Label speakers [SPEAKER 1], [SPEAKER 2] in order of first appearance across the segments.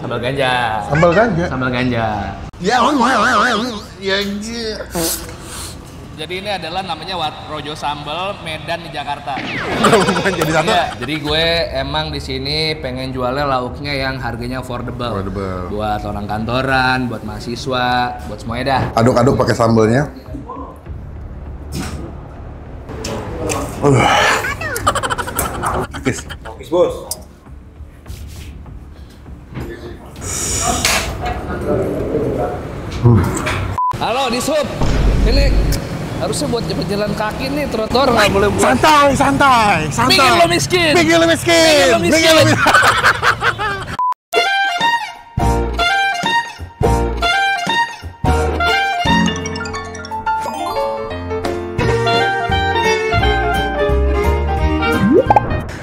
[SPEAKER 1] Sambal ganja.
[SPEAKER 2] Sambal ganja.
[SPEAKER 1] Sambal ganja.
[SPEAKER 2] Ya, ya.
[SPEAKER 1] Jadi ini adalah namanya Rojo Sambal Medan di Jakarta.
[SPEAKER 2] Bukan jadi satu.
[SPEAKER 1] Ya, jadi gue emang di sini pengen jualnya lauknya yang harganya affordable. Buat orang kantoran, buat mahasiswa, buat semuanya dah.
[SPEAKER 2] Aduk-aduk pakai sambalnya. Kis.
[SPEAKER 3] Kis bos.
[SPEAKER 1] Halo di sub, ini harusnya buat jalan kaki nih, trotoar nggak boleh buat.
[SPEAKER 2] Santai.
[SPEAKER 1] Bikin lo miskin.
[SPEAKER 2] Bikin lo miskin.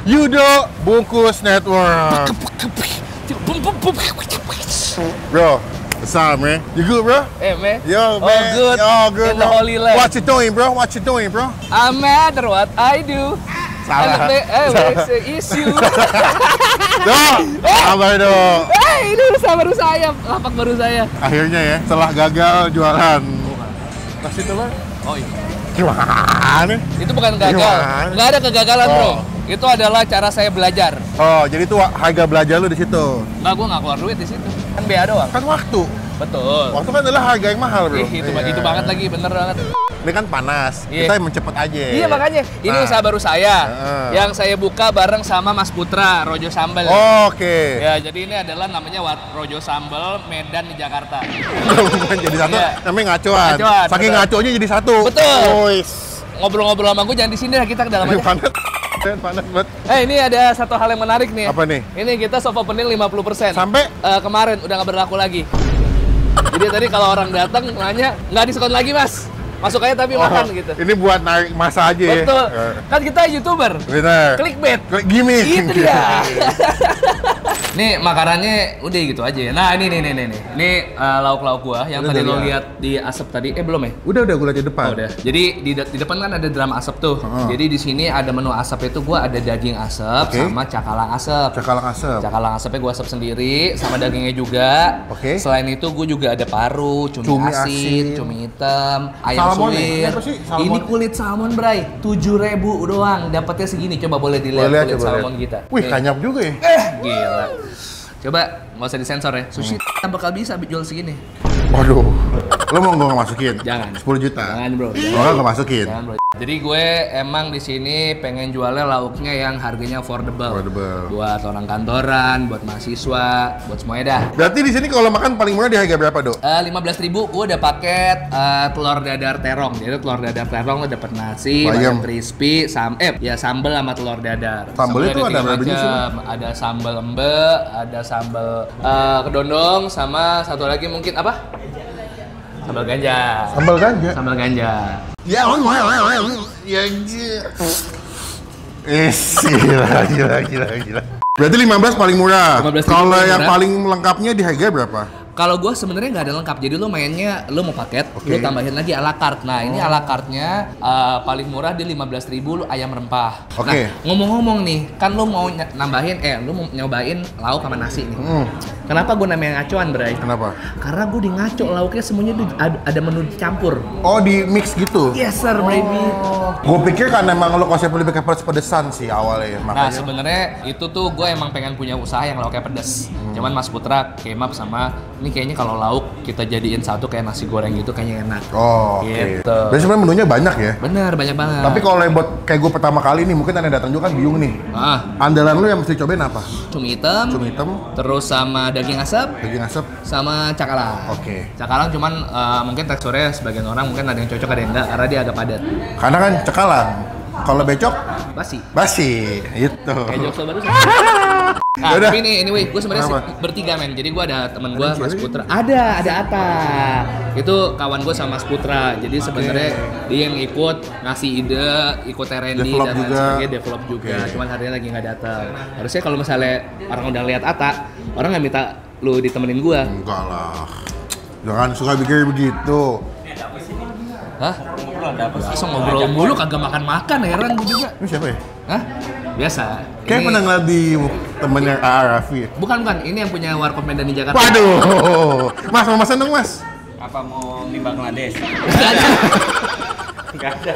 [SPEAKER 2] Yudo Bungkus Network. Bro, what's up, man? You good, bro?
[SPEAKER 1] Hey, man.
[SPEAKER 2] Yo, man.
[SPEAKER 1] All good.
[SPEAKER 2] All good,
[SPEAKER 1] in the
[SPEAKER 2] bro.
[SPEAKER 1] Holy Land.
[SPEAKER 2] What you doing, bro?
[SPEAKER 1] I'm matter what I do.
[SPEAKER 2] Salah.
[SPEAKER 1] It's the issue.
[SPEAKER 2] Sabar dong.
[SPEAKER 1] Ini baru saya, lapak baru saya.
[SPEAKER 2] Akhirnya ya, setelah gagal jualan. Kasih telur.
[SPEAKER 1] Oh iya.
[SPEAKER 2] Gimana?
[SPEAKER 1] Itu bukan gagal.
[SPEAKER 2] Gimana?
[SPEAKER 1] Nggak ada kegagalan, bro. Itu adalah cara saya belajar.
[SPEAKER 2] Oh, jadi itu harga belajar lu di situ.
[SPEAKER 1] Nggak, gua nggak keluar duit di situ. Kan bea doang.
[SPEAKER 2] Kan waktu.
[SPEAKER 1] Betul.
[SPEAKER 2] Waktu kan adalah harga yang mahal, bro.
[SPEAKER 1] Itu banget lagi, bener banget.
[SPEAKER 2] Ini kan panas.
[SPEAKER 1] Iya.
[SPEAKER 2] Kita mencepet aja.
[SPEAKER 1] Iya, makanya. Ini usaha baru saya. Yang saya buka bareng sama Mas Putra, Rojo Sambal.
[SPEAKER 2] Oke.
[SPEAKER 1] Ya, jadi ini adalah namanya Rojo Sambal Medan di Jakarta.
[SPEAKER 2] Bukan jadi satu,
[SPEAKER 1] Iya.
[SPEAKER 2] namanya ngacoan. Saking
[SPEAKER 1] betul.
[SPEAKER 2] ngaconya jadi satu.
[SPEAKER 1] Betul. Ngobrol-ngobrol sama gue, jangan di sini lah, kita ke dalam aja.
[SPEAKER 2] Panas banget.
[SPEAKER 1] Ini ada satu hal yang menarik nih.
[SPEAKER 2] Apa nih?
[SPEAKER 1] Ini kita soft opening 50%.
[SPEAKER 2] Sampai?
[SPEAKER 1] Kemarin udah nggak berlaku lagi. Jadi tadi kalau orang datang nanya, nggak diskon lagi, Mas. Masuk aja tapi makan gitu.
[SPEAKER 2] Ini buat narik masa aja.
[SPEAKER 1] Betul. Kan kita YouTuber.
[SPEAKER 2] Bener.
[SPEAKER 1] Clickbait.
[SPEAKER 2] Gimmick.
[SPEAKER 1] Itu dia. Nih makanannya udah gitu aja ya. Nah ini nih. Ini lauk-lauk gua yang
[SPEAKER 2] Udah
[SPEAKER 1] tadi lo
[SPEAKER 2] lihat.
[SPEAKER 1] lihat di asap tadi. Belum ya?
[SPEAKER 2] Udah gue lihat di depan.
[SPEAKER 1] Oh, udah. Jadi di depan kan ada drum asap tuh. Jadi di sini ada menu asap itu gua ada daging asap sama cakalang asap.
[SPEAKER 2] Cakalang asap.
[SPEAKER 1] Cakalang asapnya gua asap sendiri sama dagingnya juga.
[SPEAKER 2] Oke.
[SPEAKER 1] Selain itu gua juga ada paru, cumi asin, cumi hitam, ayam
[SPEAKER 2] Salmon
[SPEAKER 1] suwir.
[SPEAKER 2] apa sih? Salmon.
[SPEAKER 1] Ini kulit salmon, Bray. 7.000 doang. Dapatnya segini. Coba boleh dilihat kulit salmon kita.
[SPEAKER 2] Wih, kanyap juga ya.
[SPEAKER 1] Gila. Coba nggak usah disensor ya. Sushi tak bakal bisa jual segini.
[SPEAKER 2] Waduh. Lo mau gue masukin?
[SPEAKER 1] Jangan.
[SPEAKER 2] 10 juta.
[SPEAKER 1] Jangan, bro.
[SPEAKER 2] Jangan gue masukin.
[SPEAKER 1] Jangan, bro. Jadi gue emang di sini pengen jualnya lauknya yang harganya affordable. Buat orang kantoran, buat mahasiswa, buat semuanya dah.
[SPEAKER 2] Berarti di sini kalau makan paling murah di harga berapa, Dok?
[SPEAKER 1] 15.000 gue udah paket telur dadar terong. Jadi telur dadar terong lo dapet nasi,
[SPEAKER 2] Bayam.
[SPEAKER 1] crispy, sambal sama telur dadar.
[SPEAKER 2] Sambal itu ada berapa jenis sih?
[SPEAKER 1] Ada sambal embe, ada sambal kedondong, sama satu lagi mungkin apa? Sambal ganja.
[SPEAKER 2] Sambal ganja.
[SPEAKER 1] Sambal ganja.
[SPEAKER 2] Ya, ya, gila. Berarti 15 paling murah.
[SPEAKER 1] 15.000
[SPEAKER 2] Kalau
[SPEAKER 1] paling
[SPEAKER 2] yang
[SPEAKER 1] murah.
[SPEAKER 2] paling lengkapnya di harga berapa?
[SPEAKER 1] Kalau gue sebenarnya nggak ada lengkap, jadi lo mainnya lo mau paket, lo tambahin lagi ala carte. Nah ini ala carte-nya paling murah di 15.000 lo ayam rempah.
[SPEAKER 2] Oke.
[SPEAKER 1] Nah ngomong-ngomong nih, kan lo mau nambahin, lo mau nyobain lauk sama nasi nih. Kenapa gue namanya ngacoan, Bray?
[SPEAKER 2] Kenapa?
[SPEAKER 1] Karena gue di ngaco lauknya semuanya ada menu dicampur.
[SPEAKER 2] Oh, di mix gitu?
[SPEAKER 1] Yes sir, baby.
[SPEAKER 2] Gue pikir kan emang lo konsep lebih kayak pedes-pedesan sih awalnya.
[SPEAKER 1] Nah sebenarnya itu tuh gue emang pengen punya usaha yang lauknya pedes. Cuman Mas Putra came up sama ini kayaknya kalau lauk kita jadiin satu kayak nasi goreng gitu kayaknya enak.
[SPEAKER 2] Oh, oke.
[SPEAKER 1] Gitu.
[SPEAKER 2] Jadi sebenarnya menunya banyak ya?
[SPEAKER 1] Bener, banyak banget.
[SPEAKER 2] Tapi kalau buat kayak gue pertama kali nih, mungkin anda datang juga kan bingung nih. Andalan lu yang mesti cobain apa?
[SPEAKER 1] Cumi hitam, terus sama daging asap, sama cakalang.
[SPEAKER 2] Oke.
[SPEAKER 1] Cakalang cuman mungkin teksturnya sebagian orang mungkin ada yang cocok ada yang enggak karena dia agak padat.
[SPEAKER 2] Karena kan cakalang. Kalau becok?
[SPEAKER 1] Basi.
[SPEAKER 2] Itu.
[SPEAKER 1] Kayak jokes baru. Nah,
[SPEAKER 2] Yaudah.
[SPEAKER 1] tapi ini anyway, gue sebenarnya bertiga men. Jadi gue ada temen gue, Mas Putra. Ada Ata. Itu kawan gue sama Mas Putra. Jadi sebenarnya dia yang ikut ngasih ide, ikut R&D
[SPEAKER 2] Develop
[SPEAKER 1] dan lain
[SPEAKER 2] juga.
[SPEAKER 1] sebagainya, develop juga. Cuman hari ini lagi nggak datang. Harusnya kalau misalnya orang udah lihat Ata, orang nggak minta lu ditemenin gue.
[SPEAKER 2] Enggak lah. Jangan suka bikin begitu.
[SPEAKER 1] Hah? Biasa ngobrol mulu kagak makan-makan, heran gue juga.
[SPEAKER 2] Ini siapa ya?
[SPEAKER 1] Hah? Biasa.
[SPEAKER 2] Kayak
[SPEAKER 1] Ini-
[SPEAKER 2] pernah ngeliat di temennya Raffi.
[SPEAKER 1] Bukan, ini yang punya warkop Medan di Jakarta.
[SPEAKER 2] Waduh, Mas mau pesan dong Mas.
[SPEAKER 3] Apa mau mie Bangladesh?
[SPEAKER 1] Nggak ada.
[SPEAKER 3] Nggak ada.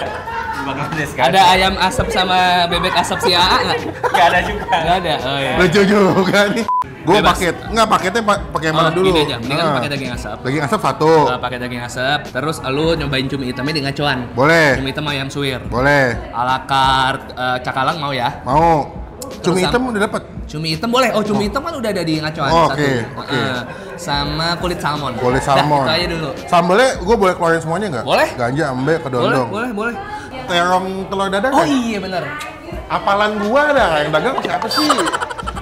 [SPEAKER 3] Mie Bangladesh kan?
[SPEAKER 1] Ada ayam asap sama bebek asap si AA nggak?
[SPEAKER 3] Nggak ada juga.
[SPEAKER 1] Nggak ada. Oh iya.
[SPEAKER 2] Lucu juga nih. Gue
[SPEAKER 1] Bebas.
[SPEAKER 2] paket, nggak paketnya pakai yang mana dulu?
[SPEAKER 1] Gini aja, mendingan pakai daging asap.
[SPEAKER 2] Daging asap satu.
[SPEAKER 1] Pakai daging asap, terus lu nyobain cumi hitamnya dengan cuan.
[SPEAKER 2] Boleh.
[SPEAKER 1] Cumi hitam ayam suwir.
[SPEAKER 2] Boleh.
[SPEAKER 1] Ala carte cakalang mau ya?
[SPEAKER 2] Mau. Cumi
[SPEAKER 1] Terus
[SPEAKER 2] hitam udah dapat.
[SPEAKER 1] Cumi hitam boleh. Oh, cumi hitam kan udah ada di ngacoan
[SPEAKER 2] Oh,
[SPEAKER 1] satu.
[SPEAKER 2] oke.
[SPEAKER 1] Sama kulit salmon.
[SPEAKER 2] Kulit salmon.
[SPEAKER 1] Dah, itu aja dulu.
[SPEAKER 2] Sambelnya gue boleh keluarin semuanya nggak?
[SPEAKER 1] Boleh.
[SPEAKER 2] Ganja, ambe, kedondong.
[SPEAKER 1] Boleh.
[SPEAKER 2] Terong telur dadar
[SPEAKER 1] Oh
[SPEAKER 2] kan?
[SPEAKER 1] iya benar.
[SPEAKER 2] Apalan gua ada, yang dagang pakai apa sih?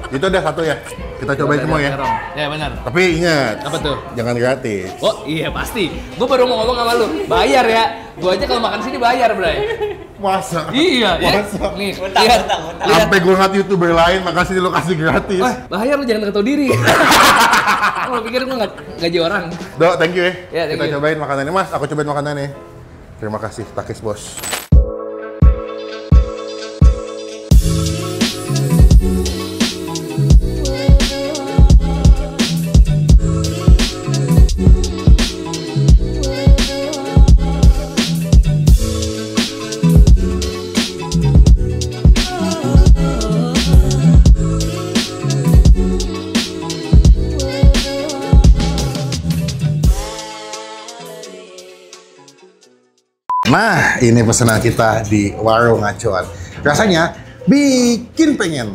[SPEAKER 2] Itu ada satu ya. Kita cobain semua ya.
[SPEAKER 1] Ya benar.
[SPEAKER 2] Tapi ingat,
[SPEAKER 1] Apa tuh?
[SPEAKER 2] jangan gratis.
[SPEAKER 1] Oh iya pasti. Gue baru mau ngomong sama lu. Bayar ya. Gue aja kalau makan sini bayar, Bray.
[SPEAKER 2] Masa?
[SPEAKER 1] Iya, ya.
[SPEAKER 2] Masa?
[SPEAKER 1] Nih,
[SPEAKER 3] Utang,
[SPEAKER 1] lihat.
[SPEAKER 3] utang.
[SPEAKER 1] Lihat.
[SPEAKER 2] Sampai gue ngeliat youtuber lain, makasih lo kasih gratis.
[SPEAKER 1] Wah, bahaya lu jangan tahu diri. Lo pikir gue nggak gaji orang?
[SPEAKER 2] Dok, thank you ya.
[SPEAKER 1] Ya, thank
[SPEAKER 2] Kita
[SPEAKER 1] you.
[SPEAKER 2] cobain makanannya, Mas. Aku cobain makanannya. Terima kasih, Takis Bos. Nah, ini pesanan kita di Warung Ngacoan. Rasanya bikin pengen.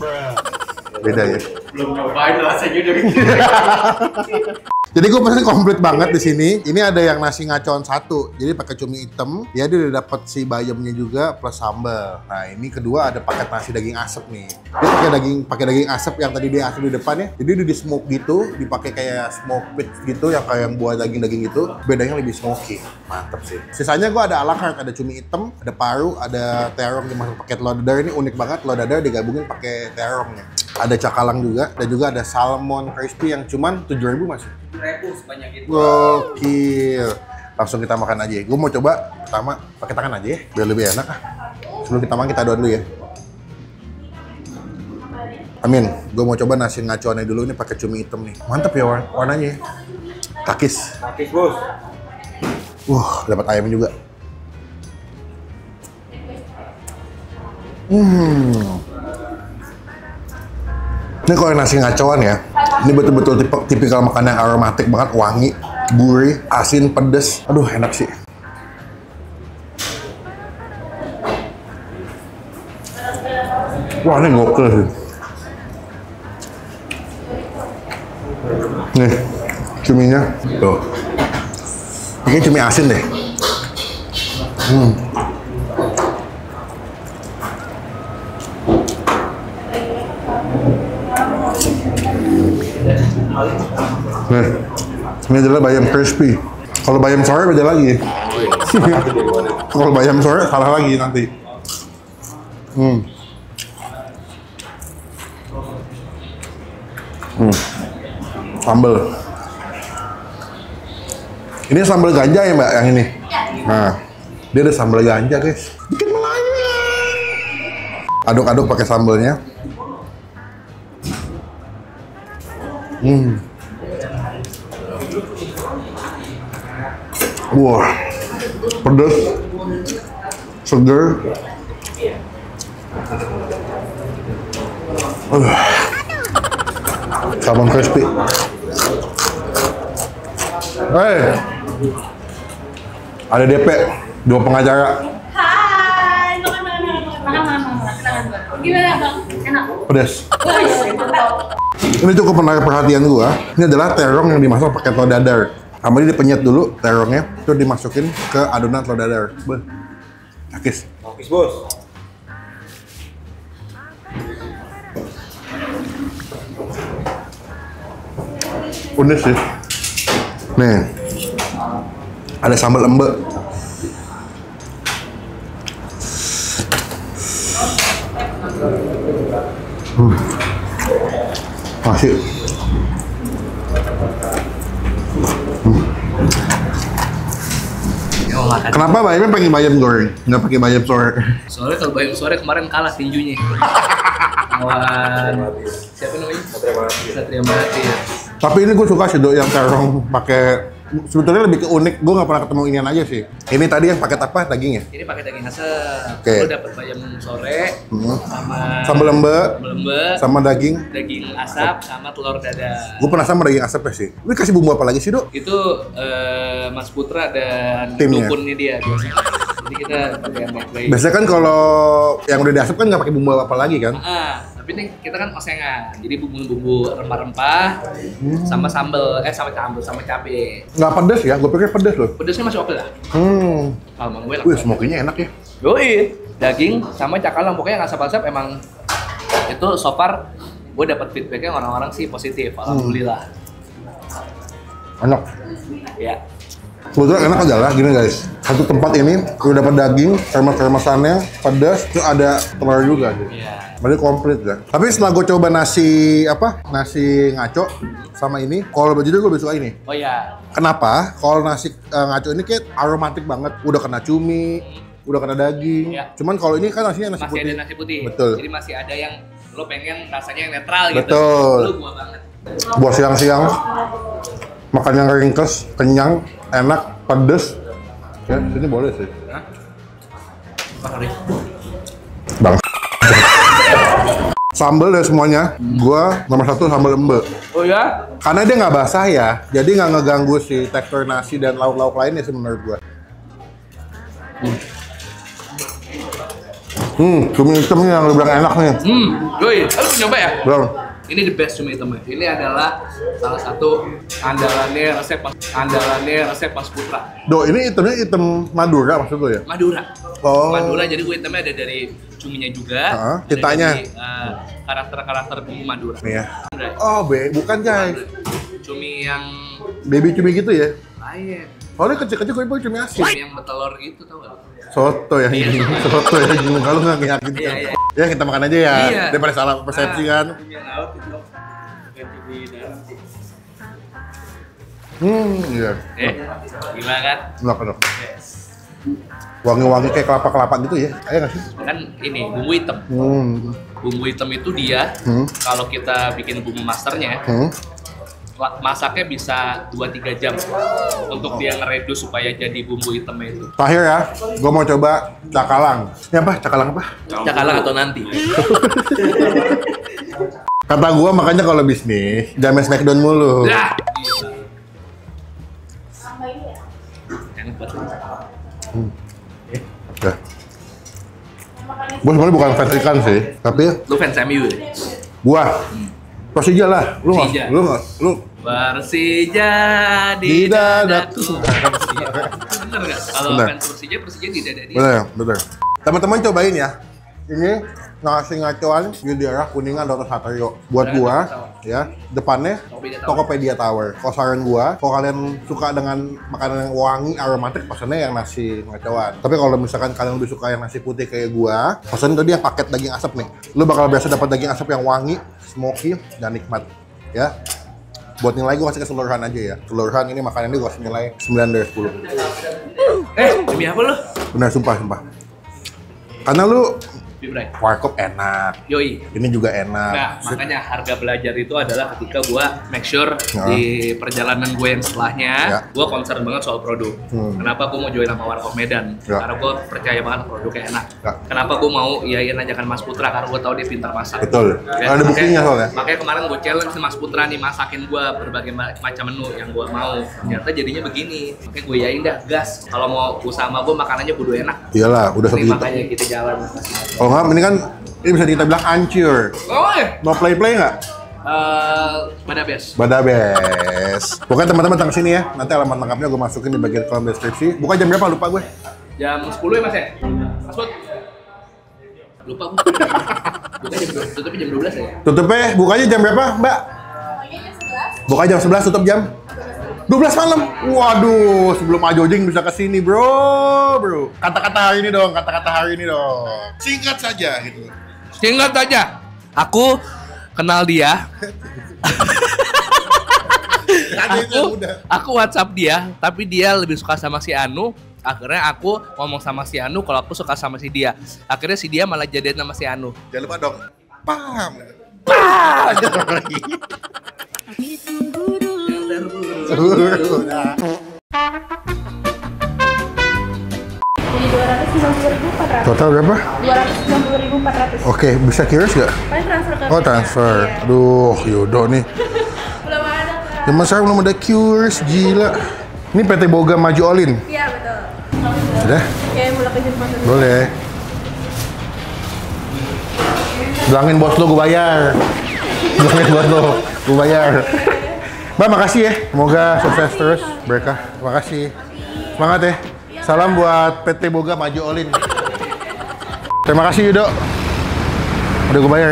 [SPEAKER 2] Beda ya.
[SPEAKER 3] Belum nyobain rasanya udah
[SPEAKER 2] Jadi gue pesen komplit banget di sini. Ini ada yang nasi ngacoan satu, jadi pakai cumi hitam. Ya dia udah dapat si bayamnya juga plus sambal. Nah ini kedua ada paket nasi daging asap nih. Dia pakai daging asap yang tadi dia asap di depan ya. Jadi dia di smoke gitu, dipakai kayak smoke pit gitu, yang kayak yang buah daging gitu. Bedanya lebih smoky, mantep sih. Sisanya gue ada ala carte, ada cumi hitam, ada paru, ada terong dimasuk pakai telur dadar. Ini unik banget, telur dadar digabungin pakai terongnya. Ada cakalang juga, dan juga ada salmon crispy yang cuman 7.000 masih.
[SPEAKER 3] 7.000 sebanyak itu.
[SPEAKER 2] Gokil. Langsung kita makan aja ya. Gue mau coba pertama pakai tangan aja ya, biar lebih enak. Sebelum kita makan kita doa dulu ya. Amin. Gue mau coba nasi ngacoannya dulu, ini pakai cumi hitam nih. Mantep ya warnanya ya. Takis.
[SPEAKER 3] Takis bos.
[SPEAKER 2] Dapat ayam juga. Ini kalau nasi ngacoan ya, ini betul-betul tipikal makanan aromatik banget, wangi, gurih, asin, pedes. Aduh, enak sih. Wah, ini gokil sih. Nih, cuminya. Tuh. Ini cumi asin deh. Nih, ini adalah bayam crispy. Kalau bayam sore beda lagi. Kalau bayam sore salah lagi nanti. Sambal. Ini sambal ganja ya mbak yang ini? Nah, dia ada sambal ganja guys. Bikin Melayu. Aduk-aduk pakai sambalnya. Wah, pedas, seger. Salmon crispy. Ada DP, 2 pengacara.
[SPEAKER 4] Hai, makan. Gimana bang? Enak?
[SPEAKER 2] Pedas. Ini cukup menarik perhatian gua. Ini adalah terong yang dimasak pakai telur dadar. Sama dia dipenyet dulu terongnya, terus dimasukin ke adonan telur dadar. Beuh. Takis.
[SPEAKER 3] Takis bos.
[SPEAKER 2] Unik sih. Nih. Ada sambal embe. Masih. Kenapa bayamnya pakai bayam goreng, nggak pakai bayam sore?
[SPEAKER 1] Soalnya kalau bayam sore kemarin kalah tinjunya. Lawan Siapa namanya? Satria Mahathir.
[SPEAKER 2] Tapi ini gue suka sih, Dok, yang terong pakai, sebetulnya lebih ke unik. Gue nggak pernah ketemu inian aja sih. Ini tadi yang pakai apa dagingnya?
[SPEAKER 1] Ini pakai daging asap.
[SPEAKER 2] Oke.
[SPEAKER 1] Lo dapet bayam sore sama
[SPEAKER 2] Sambal lembe, sama daging.
[SPEAKER 1] daging asap sama telur dadar.
[SPEAKER 2] Gue penasaran sama daging asap ya sih. Ini kasih bumbu apa lagi sih, Dok?
[SPEAKER 1] Itu Mas Putra dan
[SPEAKER 2] Timnya.
[SPEAKER 1] dukunnya dia biasanya. Jadi kita kayak baik-baik.
[SPEAKER 2] Biasanya kan kalau yang udah diasap kan nggak pakai bumbu apa lagi kan?
[SPEAKER 1] Tapi ini kita kan osengan. Jadi bumbu-bumbu rempah-rempah sama sambel, sama cabe.
[SPEAKER 2] Nggak pedes ya? Gue pikir pedes loh.
[SPEAKER 1] Pedesnya masih oke lah. Kalau mau gue lah.
[SPEAKER 2] Wih, smokinya enak ya.
[SPEAKER 1] Yoi, daging sama cakalang, pokoknya yang asap-asap emang itu so far gue dapat feedbacknya orang-orang sih positif, alhamdulillah.
[SPEAKER 2] Enak.
[SPEAKER 1] Ya.
[SPEAKER 2] Sebetulnya enak adalah gini guys, satu tempat ini udah dapat daging, kremes-kremesannya, pedas, terus ada telur juga sih.
[SPEAKER 1] Iya.
[SPEAKER 2] Berarti komplit ya. Tapi setelah gue coba nasi ngaco sama ini, kalau begitu gue lebih suka ini.
[SPEAKER 1] Oh iya.
[SPEAKER 2] Kenapa? Kalau nasi ngaco ini kayak aromatik banget, udah kena cumi, udah kena daging.
[SPEAKER 1] Iya.
[SPEAKER 2] Cuman kalau ini kan nasinya nasi
[SPEAKER 1] Masih
[SPEAKER 2] putih.
[SPEAKER 1] ada nasi putih.
[SPEAKER 2] Betul.
[SPEAKER 1] Jadi masih ada yang lo pengen rasanya yang netral gitu.
[SPEAKER 2] Betul.
[SPEAKER 1] Lu gua banget.
[SPEAKER 2] Buat siang-siang, makan yang ringkes, kenyang, enak, pedes. Ya, ini boleh sih.
[SPEAKER 1] Hah? Apa nih?
[SPEAKER 2] Bang. Sambal ya semuanya, gua nomor 1 sambal lembe.
[SPEAKER 1] Oh ya?
[SPEAKER 2] Karena dia nggak basah ya, jadi nggak ngeganggu si tekstur nasi dan lauk-lauk lainnya sih menurut gua. Cumi hitamnya yang lu bilang enak nih.
[SPEAKER 1] Yoi, lu nyoba ya?
[SPEAKER 2] Belum.
[SPEAKER 1] Ini the best cumi hitamnya. Ini adalah salah satu andalannya resep Mas Putra.
[SPEAKER 2] Do, ini hitamnya hitam Madura maksud lu ya?
[SPEAKER 1] Madura.
[SPEAKER 2] Oh.
[SPEAKER 1] Madura, jadi gue hitamnya ada dari cuminya juga. ada
[SPEAKER 2] tintanya.
[SPEAKER 1] dari, karakter-karakter bumbu Madura.
[SPEAKER 2] Nih ya.
[SPEAKER 1] Madura.
[SPEAKER 2] Oh, bukan Jay.
[SPEAKER 1] Cumi yang
[SPEAKER 2] Baby cumi gitu ya?
[SPEAKER 1] lain.
[SPEAKER 2] Oh, ini kecil-kecil gue cumi asin.
[SPEAKER 1] Cumi yang bertelur gitu, tau gak?
[SPEAKER 2] Soto ya ini, soto ya gini. Kalau nggak meyakinkan.
[SPEAKER 1] Iya.
[SPEAKER 2] Ya kita makan aja ya,
[SPEAKER 1] Iya.
[SPEAKER 2] daripada salah persepsi kan.
[SPEAKER 3] Cumi yang laut itu bukan cumi dalam sih.
[SPEAKER 2] Iya.
[SPEAKER 1] Gimana kan?
[SPEAKER 2] Enak. Wangi-wangi kayak kelapa-kelapa gitu ya, ayo nggak sih?
[SPEAKER 1] Kan ini bumbu hitam. Bumbu hitam itu dia, kalau kita bikin bumbu masternya, masaknya bisa 2-3 jam untuk dia ngeredus supaya jadi bumbu hitamnya itu.
[SPEAKER 2] Terakhir ya, gue mau coba cakalang. Ini apa? Cakalang apa?
[SPEAKER 1] Cakalang atau nanti?
[SPEAKER 2] Kata gue makanya kalau bisnis, jangan smackdown mulu.
[SPEAKER 1] Dah. Enak banget.
[SPEAKER 2] Ya. Gue sebenarnya bukan fans ikan sih, tapi
[SPEAKER 1] Lu fans MU ya?
[SPEAKER 2] gue Persija lah. Lu
[SPEAKER 1] Persija di dadaku. Bener nggak? Kalau
[SPEAKER 2] Bener.
[SPEAKER 1] fans Persija di dada dia.
[SPEAKER 2] Bener. Teman-teman cobain ya. Ini nasi ngacoan di daerah Kuningan Dr. Satrio. Buat gua, ya, depannya Tokopedia Tower. Kalau saran gua, kalau kalian suka dengan makanan yang wangi, aromatik, pesannya yang nasi ngacoan. Tapi kalau misalkan kalian lebih suka yang nasi putih kayak gua, pesan tadi yang paket daging asap nih. Lu bakal biasa dapat daging asap yang wangi, smoky, dan nikmat. Ya. Buat nilai gua kasih keseluruhan aja ya. Keseluruhan ini makanan ini gua kasih nilai 9 dari 10.
[SPEAKER 1] Demi apa lu?
[SPEAKER 2] Benar, sumpah. Karena lu
[SPEAKER 1] Bibray.
[SPEAKER 2] warkop enak,
[SPEAKER 1] Yoi.
[SPEAKER 2] ini juga enak.
[SPEAKER 1] Nah, makanya harga belajar itu adalah ketika gua make sure di perjalanan gue yang setelahnya, gua concern banget soal produk. Kenapa gua mau join sama Warkop Medan? Karena gua percaya banget produknya enak. Kenapa gua mau iain ajakan Mas Putra? Karena gua tahu dia pintar masak.
[SPEAKER 2] Betul. Ada buktinya soalnya.
[SPEAKER 1] Makanya kemarin gua challenge Mas Putra nih masakin gua berbagai macam menu yang gua mau. Ternyata jadinya begini. Makanya gua iain dah gas. Kalau mau usaha sama gua makanannya kudu enak.
[SPEAKER 2] Iyalah, udah
[SPEAKER 1] Ini
[SPEAKER 2] 1 juta.
[SPEAKER 1] makanya kita jalan.
[SPEAKER 2] Kalau nggak, ini kan ini bisa kita bilang hancur.
[SPEAKER 1] Oh ya.
[SPEAKER 2] Mau play nggak?
[SPEAKER 1] Badabes.
[SPEAKER 2] Badabes. Pokoknya teman-teman datang sini ya. Nanti alamat lengkapnya gue masukin di bagian kolom deskripsi. Buka jam berapa? Lupa gue.
[SPEAKER 1] Jam 10 ya Mas ya? Mas Put? Lupa gue. Tutupnya jam 12 ya?
[SPEAKER 2] Tutupnya, bukanya jam berapa, Mbak? Buka jam 11, tutup jam 12 malam. Waduh, sebelum Ajojing bisa kesini, bro. Kata-kata hari ini dong, Singkat saja gitu.
[SPEAKER 1] Singkat aja. Aku kenal dia. Aku WhatsApp dia, tapi dia lebih suka sama si Anu. Akhirnya aku ngomong sama si Anu kalau aku suka sama si dia. Akhirnya si dia malah jadian sama si Anu.
[SPEAKER 2] Jangan lupa dong. Paham. Udah.
[SPEAKER 4] Jadi 290.400.
[SPEAKER 2] Total berapa?
[SPEAKER 4] 290.400.
[SPEAKER 2] Oke, bisa QRIS nggak?
[SPEAKER 4] Paling transfer ke
[SPEAKER 2] Oh, transfer.
[SPEAKER 4] Iya.
[SPEAKER 2] Aduh, Yudo nih.
[SPEAKER 4] Belum ada, Kak.
[SPEAKER 2] Zaman sekarang belum ada QRIS, gila. Ini PT Boga Maju Olin.
[SPEAKER 4] Iya, betul.
[SPEAKER 2] Sudah?
[SPEAKER 4] Oke, mulai ke jemput dulu.
[SPEAKER 2] Boleh. Bilangin bos lo gue bayar. Bilangin bos lo gue bayar. Mbak, makasih ya. Semoga sukses terus, berkah. Terima kasih. Semangat ya. Salam buat PT Boga Maju Olin. Terima kasih Yudo. Udah gue bayar.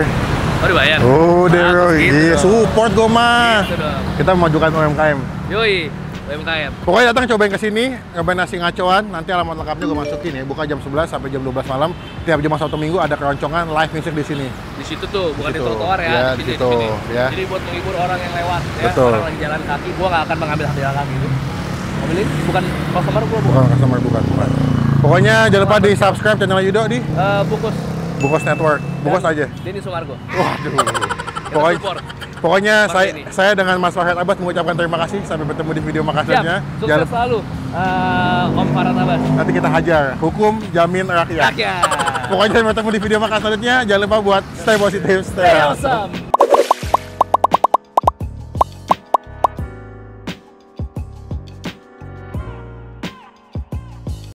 [SPEAKER 1] Oh dibayar?
[SPEAKER 2] Oh, Dero.
[SPEAKER 1] Gitu
[SPEAKER 2] Iya,
[SPEAKER 1] dong.
[SPEAKER 2] support gue mah.
[SPEAKER 1] Gitu dong.
[SPEAKER 2] Kita memajukan UMKM.
[SPEAKER 1] Yoi, UMKM.
[SPEAKER 2] Pokoknya datang cobain ke sini, nyobain nasi ngacoan. Nanti alamat lengkapnya gue masukin ya. Buka jam 11 sampai jam 12 malam. Tiap Jumat Sabtu Minggu ada keroncongan live music di sini.
[SPEAKER 1] Di situ tuh, bukan di
[SPEAKER 2] Situ.
[SPEAKER 1] trotoar ya.
[SPEAKER 2] Ya,
[SPEAKER 1] di
[SPEAKER 2] di
[SPEAKER 1] sini,
[SPEAKER 2] situ,
[SPEAKER 1] di sini.
[SPEAKER 2] ya.
[SPEAKER 1] Jadi buat menghibur orang yang lewat ya.
[SPEAKER 2] Betul.
[SPEAKER 1] Orang lagi jalan kaki, gua nggak akan mengambil hak jalan kaki itu. Mobil ini bukan customer gua, bukan.
[SPEAKER 2] Bukan customer, bukan. Pokoknya jangan lupa di subscribe channel Yudo di
[SPEAKER 1] Bungkus.
[SPEAKER 2] Bungkus Network. Bungkus aja.
[SPEAKER 1] Denny Sumargo.
[SPEAKER 2] Waduh.
[SPEAKER 1] Pokoknya,
[SPEAKER 2] Pokoknya, pokoknya
[SPEAKER 1] Mas Denny.
[SPEAKER 2] saya dengan Mas Farhad Abbas mengucapkan terima kasih. Sampai bertemu di video Makassarnya.
[SPEAKER 1] siap, sukses selalu. Om Farhad Abbas.
[SPEAKER 2] Nanti kita hajar. Hukum jamin rakyat.
[SPEAKER 1] Rakyat.
[SPEAKER 2] Pokoknya sampai bertemu di video Makassarnya. Jangan lupa buat stay positif, stay
[SPEAKER 1] Stay
[SPEAKER 2] awesome.
[SPEAKER 1] awesome.